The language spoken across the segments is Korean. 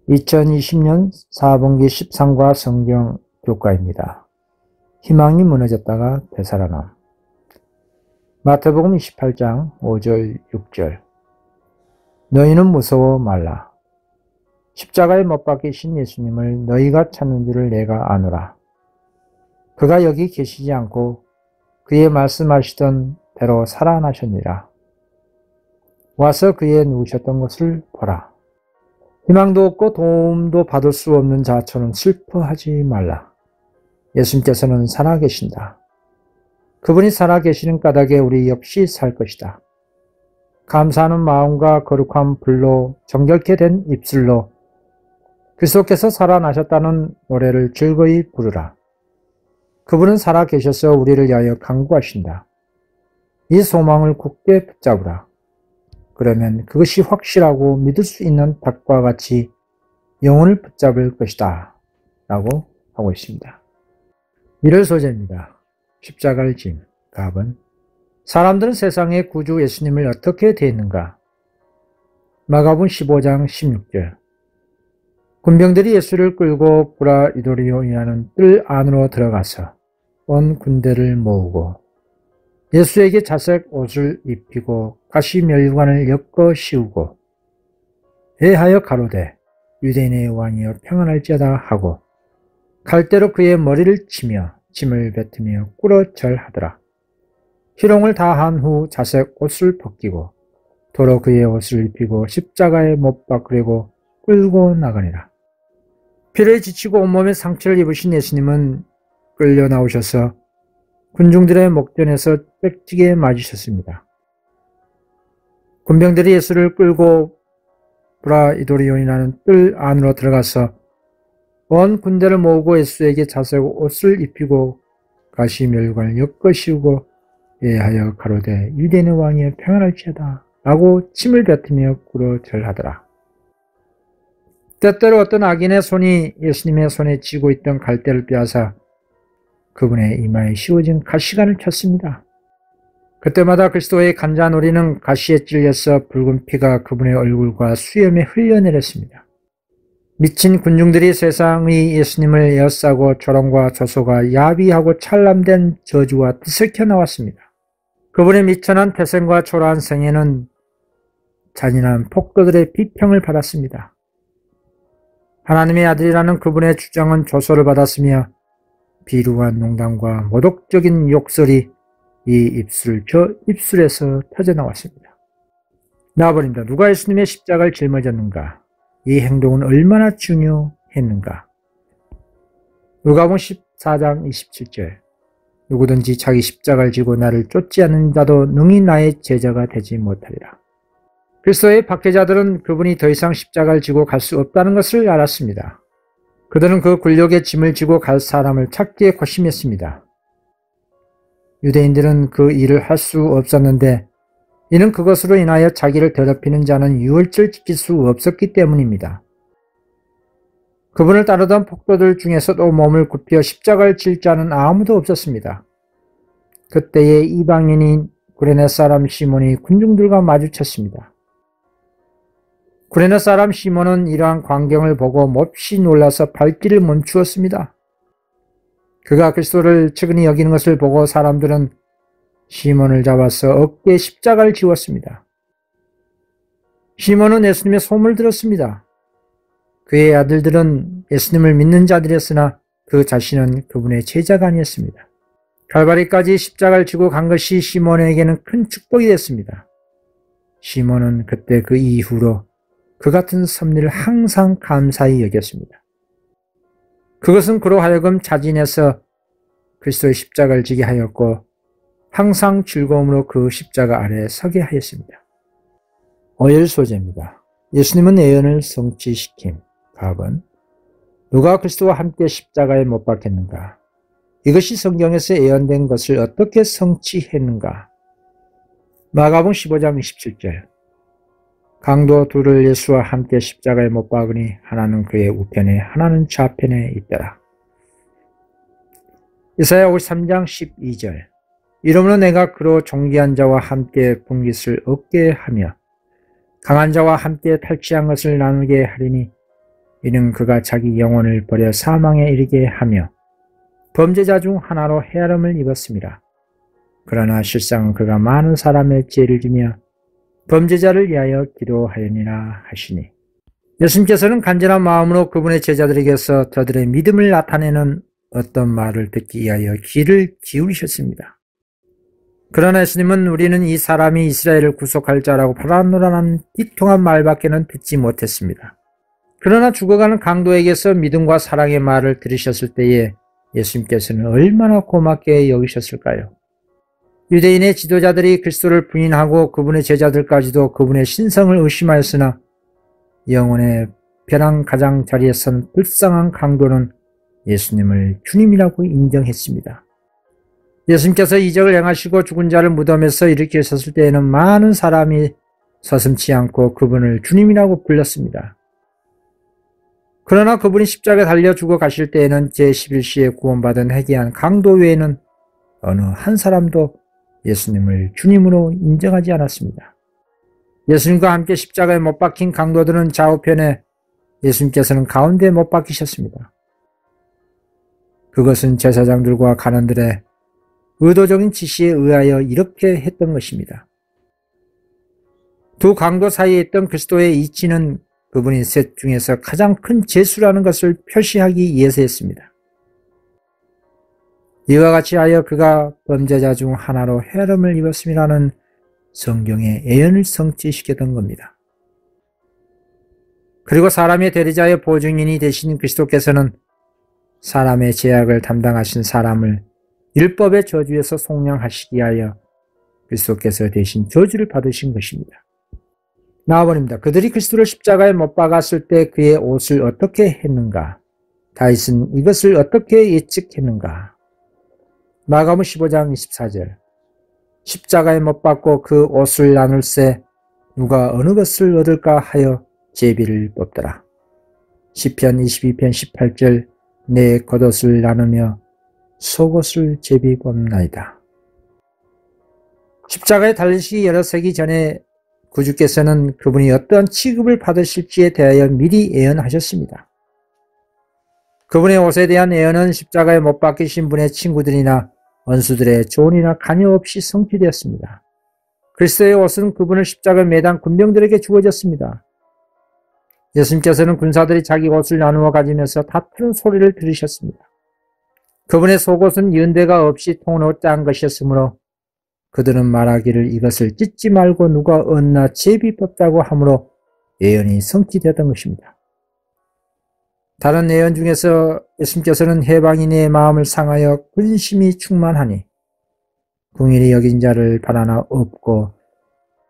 2020년 4분기 13과 성경 교과입니다. 희망이 무너졌다가 되살아남. 마태복음 28장 5절 6절. 너희는 무서워 말라. 십자가에 못 박히신 예수님을 너희가 찾는 줄을 내가 아노라. 그가 여기 계시지 않고 그의 말씀하시던 대로 살아나셨느니라. 와서 그의 누우셨던 것을 보라. 희망도 없고 도움도 받을 수 없는 자처럼 슬퍼하지 말라. 예수님께서는 살아계신다. 그분이 살아계시는 까닭에 우리 역시 살 것이다. 감사하는 마음과 거룩한 불로 정결케 된 입술로 그리스도께서 살아나셨다는 노래를 즐거이 부르라. 그분은 살아계셔서 우리를 위하여 간구하신다. 이 소망을 굳게 붙잡으라. 그러면 그것이 확실하고 믿을 수 있는 닭과 같이 영혼을 붙잡을 것이다 라고 하고 있습니다. 1월 소재입니다. 십자가를 진 갑은 사람들은 세상의 구주 예수님을 어떻게 대했는가? 마가복음 15장 16절. 군병들이 예수를 끌고 브라이도리온이라는 뜰 안으로 들어가서 온 군대를 모으고 예수에게 자색 옷을 입히고 가시면류관을 엮어 씌우고 애하여 가로되 유대인의 왕이여 평안할지어다 하고 칼대로 그의 머리를 치며 침을 뱉으며 꿇어 절하더라. 희롱을 다한 후 자색 옷을 벗기고 도로 그의 옷을 입히고 십자가에 못 박으려고 끌고 나가니라. 피로에 지치고 온몸에 상처를 입으신 예수님은 끌려 나오셔서 군중들의 목전에서 빽지게 맞으셨습니다. 군병들이 예수를 끌고 브라이도리온이라는 뜰 안으로 들어가서 온 군대를 모으고 예수에게 자색 옷을 입히고 가시면류관을 엮어 씌우고 예하여 가로되 유대인의 왕이여 평안할지어다 라고 침을 뱉으며 꿇어 절하더라. 때때로 어떤 악인의 손이 예수님의 손에 쥐고 있던 갈대를 빼앗아 그분의 이마에 씌워진 가시관을 쳤습니다. 그때마다 그리스도의 간자놀이는 가시에 찔려서 붉은 피가 그분의 얼굴과 수염에 흘려내렸습니다. 미친 군중들이 세상의 예수님을 에워싸고 조롱과 조소가 야비하고 찬란된 저주와 뒤섞여 나왔습니다. 그분의 미천한 태생과 초라한 생애는 잔인한 폭도들의 비평을 받았습니다. 하나님의 아들이라는 그분의 주장은 조소를 받았으며 비루한 농담과 모독적인 욕설이 이 저 입술에서 터져나왔습니다. 나아버립니다. 누가 예수님의 십자가를 짊어졌는가? 이 행동은 얼마나 중요했는가? 누가복음 14장 27절. 누구든지 자기 십자가를 지고 나를 쫓지 않는 자도 능히 나의 제자가 되지 못하리라. 그리스도의 박해자들은 그분이 더 이상 십자가를 지고 갈 수 없다는 것을 알았습니다. 그들은 그 굴욕의 짐을 지고 갈 사람을 찾기에 고심했습니다. 유대인들은 그 일을 할 수 없었는데 이는 그것으로 인하여 자기를 더럽히는 자는 유월절 지킬 수 없었기 때문입니다. 그분을 따르던 폭도들 중에서도 몸을 굽혀 십자가를 질 자는 아무도 없었습니다. 그때의 이방인인 구레네 사람 시몬이 군중들과 마주쳤습니다. 구레네 사람 시몬은 이러한 광경을 보고 몹시 놀라서 발길을 멈추었습니다. 그가 그리스도를 측은히 여기는 것을 보고 사람들은 시몬을 잡아서 어깨에 십자가를 지웠습니다. 시몬은 예수님의 소문을 들었습니다. 그의 아들들은 예수님을 믿는 자들이었으나 그 자신은 그분의 제자가 아니었습니다. 칼바리까지 십자가를 지고 간 것이 시몬에게는 큰 축복이 됐습니다. 시몬은 그때 그 이후로 그 같은 섭리를 항상 감사히 여겼습니다. 그것은 그로 하여금 자진해서 그리스도의 십자가를 지게 하였고 항상 즐거움으로 그 십자가 아래에 서게 하였습니다. 5일 소재입니다. 예수님은 예언을 성취시킴. 갑은 누가 그리스도와 함께 십자가에 못 박혔는가? 이것이 성경에서 예언된 것을 어떻게 성취했는가? 마가복음 15장 27절. 강도 둘을 예수와 함께 십자가에 못 박으니 하나는 그의 우편에 하나는 좌편에 있더라. 이사야 53장 12절. 이러므로 내가 그로 존귀한 자와 함께 분깃을 얻게 하며 강한 자와 함께 탈취한 것을 나누게 하리니 이는 그가 자기 영혼을 버려 사망에 이르게 하며 범죄자 중 하나로 헤아림을 입었습니다. 그러나 실상은 그가 많은 사람의 죄를 지며 범죄자를 위하여 기도하였니라 하시니, 예수님께서는 간절한 마음으로 그분의 제자들에게서 저들의 믿음을 나타내는 어떤 말을 듣기 위하여 귀를 기울이셨습니다. 그러나 예수님은 우리는 이 사람이 이스라엘을 구속할 자라고 파란노란한 띠통한 말밖에는 듣지 못했습니다. 그러나 죽어가는 강도에게서 믿음과 사랑의 말을 들으셨을 때에 예수님께서는 얼마나 고맙게 여기셨을까요? 유대인의 지도자들이 그리스도를 부인하고 그분의 제자들까지도 그분의 신성을 의심하였으나 영혼의 벼랑 가장자리에 선 불쌍한 강도는 예수님을 주님이라고 인정했습니다. 예수님께서 이적을 행하시고 죽은 자를 무덤에서 일으키셨을 때에는 많은 사람이 서슴지 않고 그분을 주님이라고 불렀습니다. 그러나 그분이 십자가에 달려 죽어 가실 때에는 제11시에 구원받은 회개한 강도 외에는 어느 한 사람도 예수님을 주님으로 인정하지 않았습니다. 예수님과 함께 십자가에 못 박힌 강도들은 좌우편에, 예수님께서는 가운데 못 박히셨습니다. 그것은 제사장들과 관원들의 의도적인 지시에 의하여 이렇게 했던 것입니다. 두 강도 사이에 있던 그리스도의 이치는 그분이 셋 중에서 가장 큰 죄수라는 것을 표시하기 위해서 했습니다. 이와 같이 하여 그가 범죄자 중 하나로 헤아림을 입었음이라는 성경의 예언을 성취시켰던 겁니다. 그리고 사람의 대리자의 보증인이 되신 그리스도께서는 사람의 죄악을 담당하신 사람을 율법의 저주에서 속량하시기 위하여 그리스도께서 대신 저주를 받으신 것입니다. 나와버립니다. 그들이 그리스도를 십자가에 못 박았을 때 그의 옷을 어떻게 했는가? 다윗은 이것을 어떻게 예측했는가? 마가복음 15장 24절. 십자가에 못 박고 그 옷을 나눌세 누가 어느 것을 얻을까 하여 제비를 뽑더라. 시편 22편 18절. 내 겉옷을 나누며 속옷을 제비 뽑나이다. 십자가에 달리시기 여러 세기 전에 구주께서는 그분이 어떠한 취급을 받으실지에 대하여 미리 예언하셨습니다. 그분의 옷에 대한 예언은 십자가에 못 박히신 분의 친구들이나 원수들의 조언이나 관여 없이 성취되었습니다. 그리스도의 옷은 그분을 십자가에 매단 군병들에게 주어졌습니다. 예수님께서는 군사들이 자기 옷을 나누어 가지면서 다투는 소리를 들으셨습니다. 그분의 속옷은 연대가 없이 통으로 짠 것이었으므로 그들은 말하기를 이것을 찢지 말고 누가 얻나 제비 뽑자고 하므로 예언이 성취되었던 것입니다. 다른 예언 중에서 예수님께서는 해방인의 마음을 상하여 근심이 충만하니 궁일이 여긴 자를 바라나 없고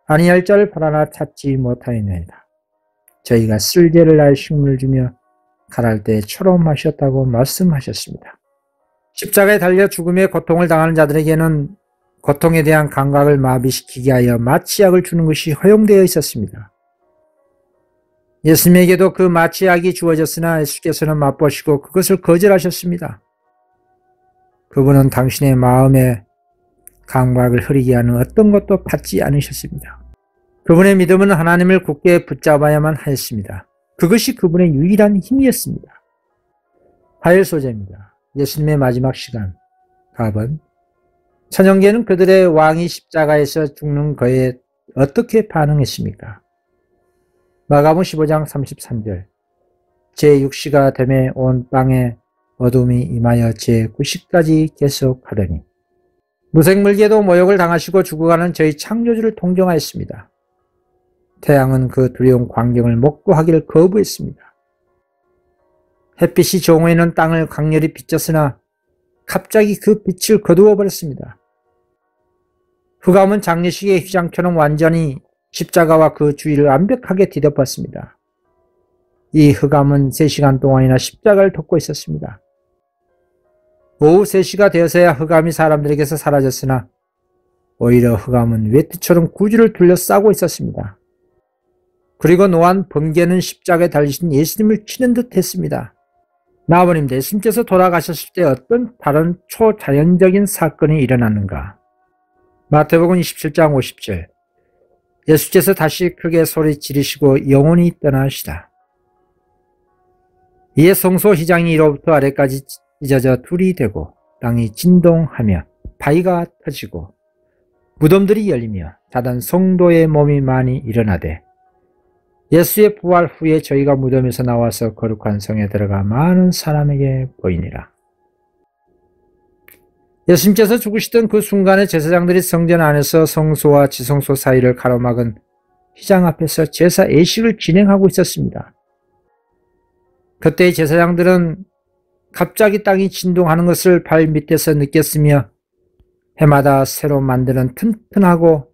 아니할 자를 바라나 찾지 못하였나이다. 저희가 쓸개를 날 식물을 주며 갈할 때 초롬하셨다고 말씀하셨습니다. 십자가에 달려 죽음의 고통을 당하는 자들에게는 고통에 대한 감각을 마비시키게 하여 마취약을 주는 것이 허용되어 있었습니다. 예수님에게도 그 마취약이 주어졌으나 예수께서는 맛보시고 그것을 거절하셨습니다. 그분은 당신의 마음에 감각을 흐리게 하는 어떤 것도 받지 않으셨습니다. 그분의 믿음은 하나님을 굳게 붙잡아야만 하였습니다. 그것이 그분의 유일한 힘이었습니다. 화요일 소재입니다. 예수님의 마지막 시간. 답은 천연계는 그들의 왕이 십자가에서 죽는 거에 어떻게 반응했습니까? 마가복음 15장 33절. 제6시가 되매 온 땅에 어둠이 임하여 제9시까지 계속하더니 무색물개도 모욕을 당하시고 죽어가는 저희 창조주를 동정하였습니다. 태양은 그 두려운 광경을 목도하기를 거부했습니다. 햇빛이 정오에는 땅을 강렬히 비쳤으나 갑자기 그 빛을 거두어 버렸습니다. 흑암은 장례식의 휘장처럼 완전히 십자가와 그 주위를 완벽하게 뒤덮었습니다. 이 흑암은 3시간 동안이나 십자가를 덮고 있었습니다. 오후 3시가 되어서야 흑암이 사람들에게서 사라졌으나 오히려 흑암은 외투처럼 구주를 둘러싸고 있었습니다. 그리고 노한 번개는 십자가에 달리신 예수님을 치는 듯 했습니다. 나아버님, 예수님께서 돌아가셨을 때 어떤 다른 초자연적인 사건이 일어났는가? 마태복음 27장 50절. 예수께서 다시 크게 소리 지르시고 영원히 떠나시다. 이에 성소 휘장이 위로부터 아래까지 찢어져 둘이 되고 땅이 진동하며 바위가 터지고 무덤들이 열리며 자단 성도의 몸이 많이 일어나되 예수의 부활 후에 저희가 무덤에서 나와서 거룩한 성에 들어가 많은 사람에게 보이니라. 예수님께서 죽으시던 그 순간에 제사장들이 성전 안에서 성소와 지성소 사이를 가로막은 휘장 앞에서 제사 예식을 진행하고 있었습니다. 그때 제사장들은 갑자기 땅이 진동하는 것을 발 밑에서 느꼈으며 해마다 새로 만드는 튼튼하고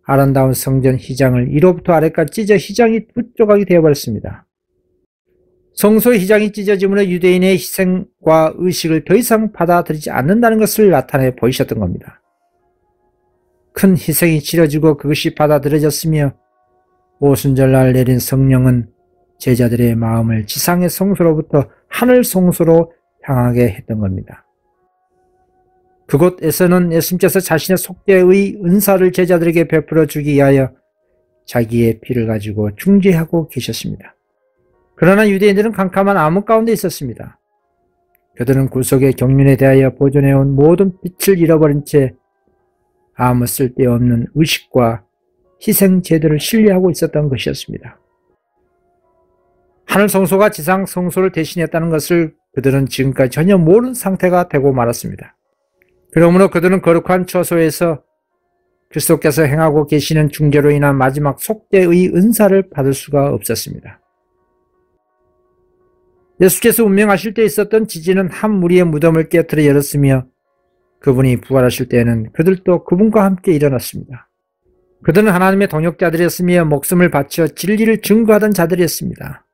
아름다운 성전 휘장을 위로부터 아래까지 찢어 휘장이 두 조각이 되어버렸습니다. 성소 휘장이 찢어짐으로 유대인의 희생과 의식을 더 이상 받아들이지 않는다는 것을 나타내 보이셨던 겁니다. 큰 희생이 치러지고 그것이 받아들여졌으며 오순절날 내린 성령은 제자들의 마음을 지상의 성소로부터 하늘 성소로 향하게 했던 겁니다. 그곳에서는 예수님께서 자신의 속죄의 은사를 제자들에게 베풀어 주기 위하여 자기의 피를 가지고 중재하고 계셨습니다. 그러나 유대인들은 캄캄한 암흑 가운데 있었습니다. 그들은 구속의 경륜에 대하여 보존해온 모든 빛을 잃어버린 채 아무 쓸데없는 의식과 희생 제도를 신뢰하고 있었던 것이었습니다. 하늘 성소가 지상 성소를 대신했다는 것을 그들은 지금까지 전혀 모르는 상태가 되고 말았습니다. 그러므로 그들은 거룩한 처소에서 그리스도께서 행하고 계시는 중재로 인한 마지막 속죄의 은사를 받을 수가 없었습니다. 예수께서 운명하실 때 있었던 지진은 한 무리의 무덤을 깨트려 열었으며 그분이 부활하실 때에는 그들도 그분과 함께 일어났습니다. 그들은 하나님의 동역자들이었으며 목숨을 바쳐 진리를 증거하던 자들이었습니다.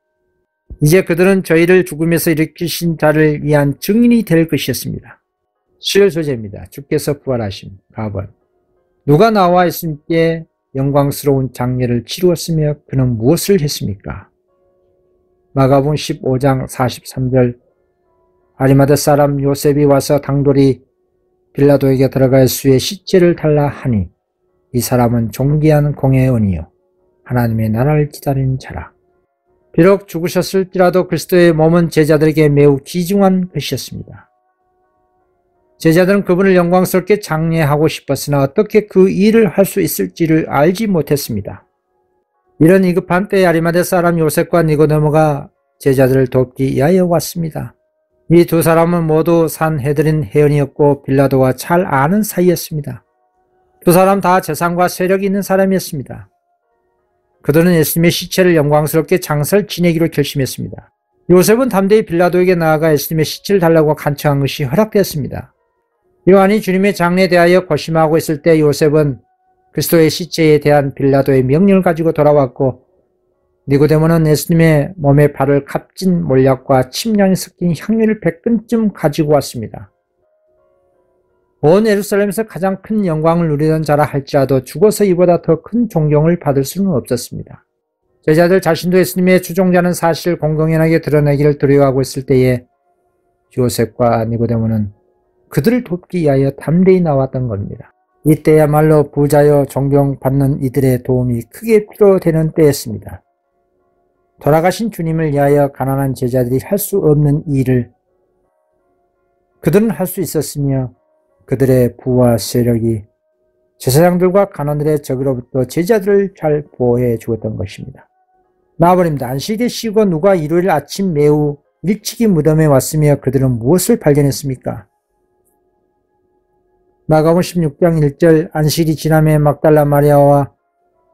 이제 그들은 저희를 죽음에서 일으키신 자를 위한 증인이 될 것이었습니다. 10절 소재입니다. 주께서 부활하심. 가번. 누가 나와 예수님께 영광스러운 장례를 치루었으며 그는 무엇을 했습니까? 마가복음 15장 43절. 아리마대 사람 요셉이 와서 당돌이 빌라도에게 들어가 예수의 시체를 달라 하니 이 사람은 존귀한 공의 은이요 하나님의 나라를 기다리는 자라. 비록 죽으셨을지라도 그리스도의 몸은 제자들에게 매우 귀중한 것이었습니다. 제자들은 그분을 영광스럽게 장례하고 싶었으나 어떻게 그 일을 할 수 있을지를 알지 못했습니다. 이런 위급한 때에 아리마대 사람 요셉과 니고데모가 제자들을 돕기 위하여 왔습니다. 이 두 사람은 모두 산헤드린 회원이었고 빌라도와 잘 아는 사이였습니다. 두 사람 다 재산과 세력이 있는 사람이었습니다. 그들은 예수님의 시체를 영광스럽게 장사를 지내기로 결심했습니다. 요셉은 담대히 빌라도에게 나아가 예수님의 시체를 달라고 간청한 것이 허락되었습니다. 요한이 주님의 장례에 대하여 고심하고 있을 때 요셉은 그리스도의 시체에 대한 빌라도의 명령을 가지고 돌아왔고 니고데모는 예수님의 몸에 바를 값진 몰약과 침량이 섞인 향유를 100근쯤 가지고 왔습니다. 온 예루살렘에서 가장 큰 영광을 누리던 자라 할지라도 죽어서 이보다 더 큰 존경을 받을 수는 없었습니다. 제자들 자신도 예수님의 추종자는 사실 공공연하게 드러내기를 두려워하고 있을 때에 요셉과 니고데모는 그들을 돕기 위하여 담대히 나왔던 겁니다. 이때야말로 부자여 존경받는 이들의 도움이 크게 필요되는 때였습니다. 돌아가신 주님을 위하여 가난한 제자들이 할 수 없는 일을 그들은 할 수 있었으며 그들의 부와 세력이 제사장들과 간원들의 적으로부터 제자들을 잘 보호해 주었던 것입니다. 나와버립니다. 안식일에 쉬고 누가 일요일 아침 매우 일찍이 무덤에 왔으며 그들은 무엇을 발견했습니까? 마가복음 16장 1절. 안식일이 지남에 막달라 마리아와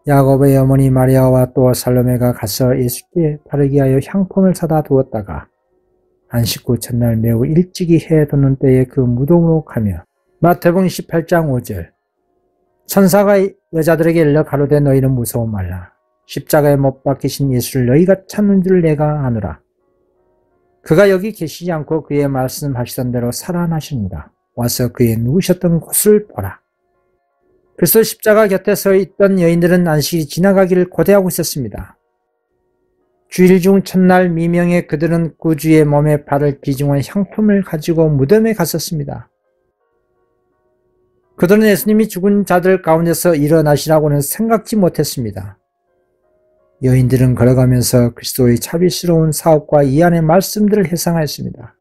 야곱의 어머니 마리아와 또 살로메가 가서 예수께 바르기 위하여 향품을 사다 두었다가 안식 후 첫날 매우 일찍이 해 돋는 때에 그 무덤으로 가며 마태복음 28장 5절. 천사가 여자들에게 일러 가로되 너희는 무서워 말라. 십자가에 못 박히신 예수를 너희가 찾는 줄 내가 아노라. 그가 여기 계시지 않고 그의 말씀하시던 대로 살아나십니다. 와서 그의 누우셨던 곳을 보라. 그래서 십자가 곁에 서 있던 여인들은 안식일이 지나가기를 고대하고 있었습니다. 주일 중 첫날 미명에 그들은 구주의 몸에 바를 귀중한 향품을 가지고 무덤에 갔었습니다. 그들은 예수님이 죽은 자들 가운데서 일어나시라고는 생각지 못했습니다. 여인들은 걸어가면서 그리스도의 자비스러운 사업과 이 안의 말씀들을 회상하였습니다.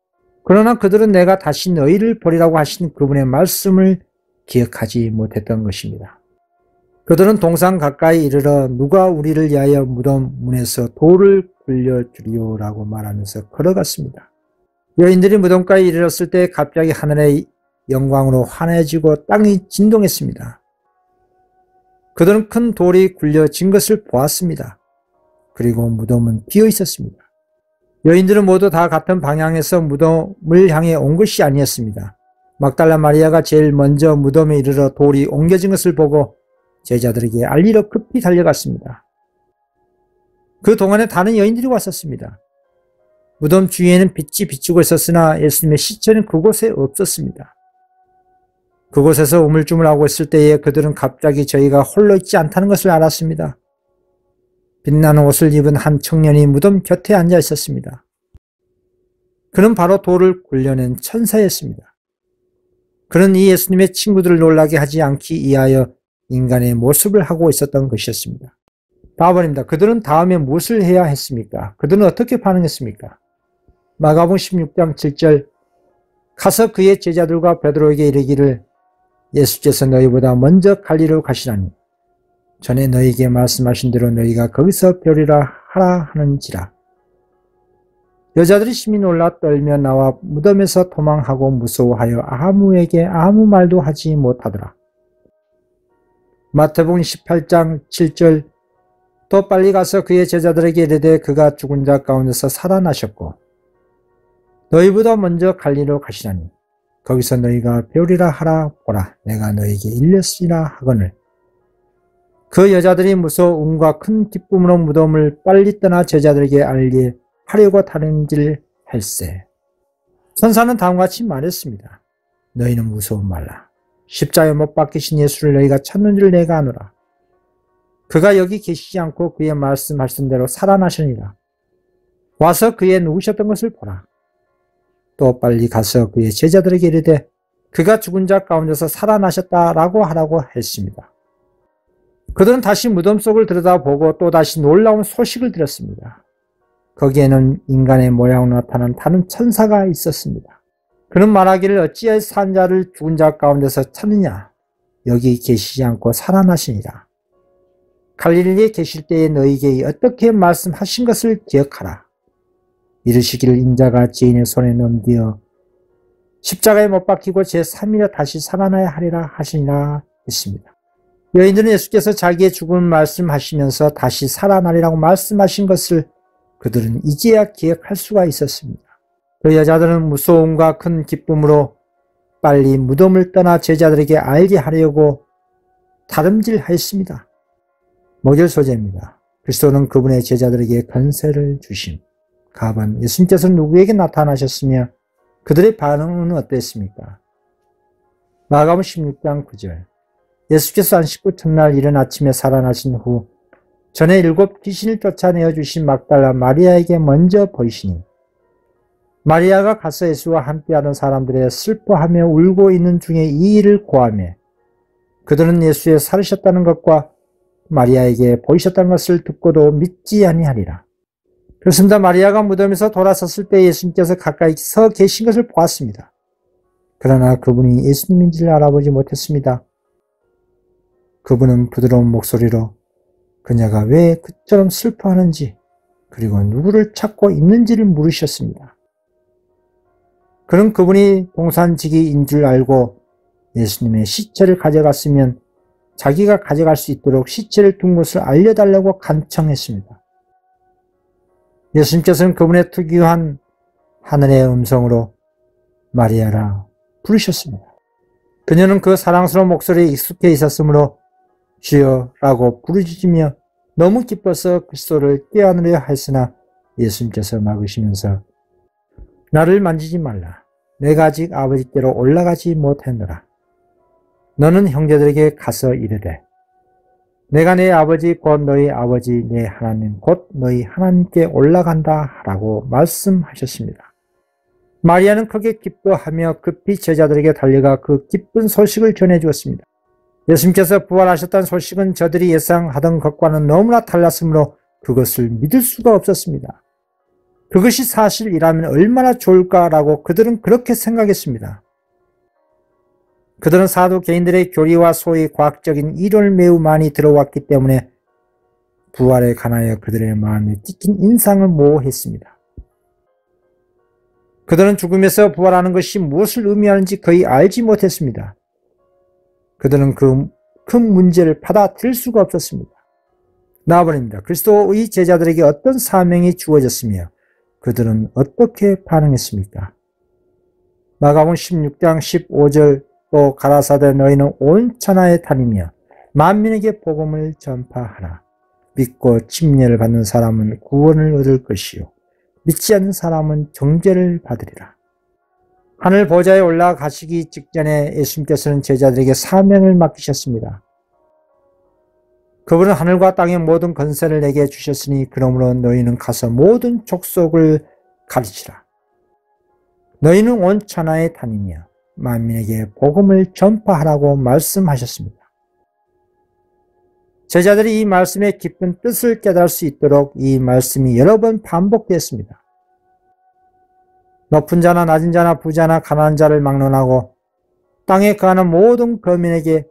그러나 그들은 내가 다시 너희를 보리라고 하신 그분의 말씀을 기억하지 못했던 것입니다. 그들은 동상 가까이 이르러 누가 우리를 위하여 무덤 문에서 돌을 굴려주리요 라고 말하면서 걸어갔습니다. 여인들이 무덤가에 이르렀을 때 갑자기 하늘의 영광으로 환해지고 땅이 진동했습니다. 그들은 큰 돌이 굴려진 것을 보았습니다. 그리고 무덤은 비어 있었습니다. 여인들은 모두 다 같은 방향에서 무덤을 향해 온 것이 아니었습니다. 막달라 마리아가 제일 먼저 무덤에 이르러 돌이 옮겨진 것을 보고 제자들에게 알리러 급히 달려갔습니다. 그 동안에 다른 여인들이 왔었습니다. 무덤 주위에는 빛이 비추고 있었으나 예수님의 시체는 그곳에 없었습니다. 그곳에서 우물쭈물하고 있을 때에 그들은 갑자기 저희가 홀로 있지 않다는 것을 알았습니다. 빛나는 옷을 입은 한 청년이 무덤 곁에 앉아 있었습니다. 그는 바로 돌을 굴려낸 천사였습니다. 그는 이 예수님의 친구들을 놀라게 하지 않기 위하여 인간의 모습을 하고 있었던 것이었습니다. 다음입니다. 그들은 다음에 무엇을 해야 했습니까? 그들은 어떻게 반응했습니까? 마가복음 16장 7절 가서 그의 제자들과 베드로에게 이르기를 예수께서 너희보다 먼저 갈리로 가시라니 전에 너희에게 말씀하신 대로 너희가 거기서 뵈리라 하라 하는지라. 여자들이 심히 놀라 떨며 나와 무덤에서 도망하고 무서워하여 아무에게 아무 말도 하지 못하더라. 마태복음 18장 7절 또 빨리 가서 그의 제자들에게 이르되 그가 죽은 자 가운데서 살아나셨고 너희보다 먼저 갈리로 가시라니 거기서 너희가 배우리라 하라 보라 내가 너희에게 일렀으리라 하거늘. 그 여자들이 무서움과 큰 기쁨으로 무덤을 빨리 떠나 제자들에게 알리하려고 다른질 할세. 천사는 다음과 같이 말했습니다. 너희는 무서워 말라. 십자가에 못 박히신 예수를 너희가 찾는 줄 내가 아노라. 그가 여기 계시지 않고 그의 말씀하신 대로 살아나시니라. 와서 그의 누우셨던 것을 보라. 또 빨리 가서 그의 제자들에게 이르되 그가 죽은 자 가운데서 살아나셨다라고 하라고 했습니다. 그들은 다시 무덤 속을 들여다보고 또 다시 놀라운 소식을 들었습니다. 거기에는 인간의 모양으로 나타난 다른 천사가 있었습니다. 그는 말하기를 어찌하여 산 자를 죽은 자 가운데서 찾느냐 여기 계시지 않고 살아나시니라. 갈릴리에 계실 때에 너희에게 어떻게 말씀하신 것을 기억하라. 이르시기를 인자가 죄인의 손에 넘겨 십자가에 못 박히고 제3일에 다시 살아나야 하리라 하시니라 했습니다. 여인들은 예수께서 자기의 죽음을 말씀하시면서 다시 살아나리라고 말씀하신 것을 그들은 이제야 기억할 수가 있었습니다. 그 여자들은 무서움과 큰 기쁨으로 빨리 무덤을 떠나 제자들에게 알게 하려고 다름질하였습니다. 목요일 소재입니다. 그리스도는 그분의 제자들에게 권세를 주심. 가번 예수님께서는 누구에게 나타나셨으며 그들의 반응은 어땠습니까? 마가복음 16장 9절 예수께서 안식 후 첫날 이른 아침에 살아나신 후 전에 7 귀신을 쫓아내어 주신 막달라 마리아에게 먼저 보이시니 마리아가 가서 예수와 함께하던 사람들의 슬퍼하며 울고 있는 중에 이 일을 고하며 그들은 예수의 살으셨다는 것과 마리아에게 보이셨다는 것을 듣고도 믿지 아니하리라. 그렇습니다. 마리아가 무덤에서 돌아섰을 때 예수님께서 가까이 서 계신 것을 보았습니다. 그러나 그분이 예수님인지를 알아보지 못했습니다. 그분은 부드러운 목소리로 그녀가 왜 그처럼 슬퍼하는지 그리고 누구를 찾고 있는지를 물으셨습니다. 그는 그분이 동산지기인 줄 알고 예수님의 시체를 가져갔으면 자기가 가져갈 수 있도록 시체를 둔 곳을 알려달라고 간청했습니다. 예수님께서는 그분의 특유한 하늘의 음성으로 마리아라 부르셨습니다. 그녀는 그 사랑스러운 목소리에 익숙해 있었으므로 주여라고 부르짖으며 너무 기뻐서 그리스도를 떼어내려 했으나 예수님께서 막으시면서 나를 만지지 말라. 내가 아직 아버지께로 올라가지 못했노라. 너는 형제들에게 가서 이르되 내가 내 아버지 곧 너희 아버지 내 하나님 곧 너희 하나님께 올라간다 하라고 말씀하셨습니다. 마리아는 크게 기뻐하며 급히 제자들에게 달려가 그 기쁜 소식을 전해주었습니다. 예수님께서 부활하셨다는 소식은 저들이 예상하던 것과는 너무나 달랐으므로 그것을 믿을 수가 없었습니다. 그것이 사실이라면 얼마나 좋을까라고 그들은 그렇게 생각했습니다. 그들은 사두개인들의 교리와 소위 과학적인 이론을 매우 많이 들어왔기 때문에 부활에 관하여 그들의 마음에 찍힌 인상을 모호했습니다. 그들은 죽음에서 부활하는 것이 무엇을 의미하는지 거의 알지 못했습니다. 그들은 그 큰 문제를 받아들일 수가 없었습니다. 나아버립니다. 그리스도의 제자들에게 어떤 사명이 주어졌으며 그들은 어떻게 반응했습니까? 마가복음 16장 15절 또 가라사대 너희는 온 천하에 다니며 만민에게 복음을 전파하라. 믿고 침례를 받는 사람은 구원을 얻을 것이요 믿지 않는 사람은 정죄를 받으리라. 하늘 보좌에 올라가시기 직전에 예수님께서는 제자들에게 사명을 맡기셨습니다. 그분은 하늘과 땅의 모든 권세를 내게 주셨으니 그러므로 너희는 가서 모든 족속을 가르치라. 너희는 온 천하에 다니며 만민에게 복음을 전파하라고 말씀하셨습니다. 제자들이 이 말씀의 깊은 뜻을 깨달을 수 있도록 이 말씀이 여러 번 반복되었습니다. 높은 자나 낮은 자나 부자나 가난한 자를 막론하고 땅에 거하는 모든 거민에게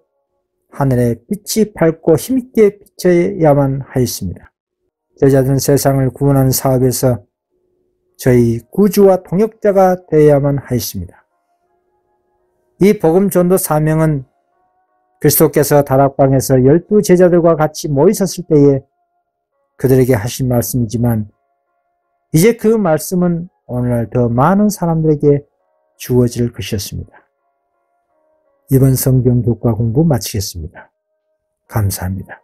하늘의 빛이 밝고 힘있게 비춰야만 하였습니다. 제자들은 세상을 구원하는 사업에서 저희 구주와 동역자가 되어야만 하였습니다. 이 복음 전도 사명은 그리스도께서 다락방에서 12 제자들과 같이 모이셨을 때에 그들에게 하신 말씀이지만 이제 그 말씀은 오늘날 더 많은 사람들에게 주어질 것이었습니다. 이번 성경 교과 공부 마치겠습니다. 감사합니다.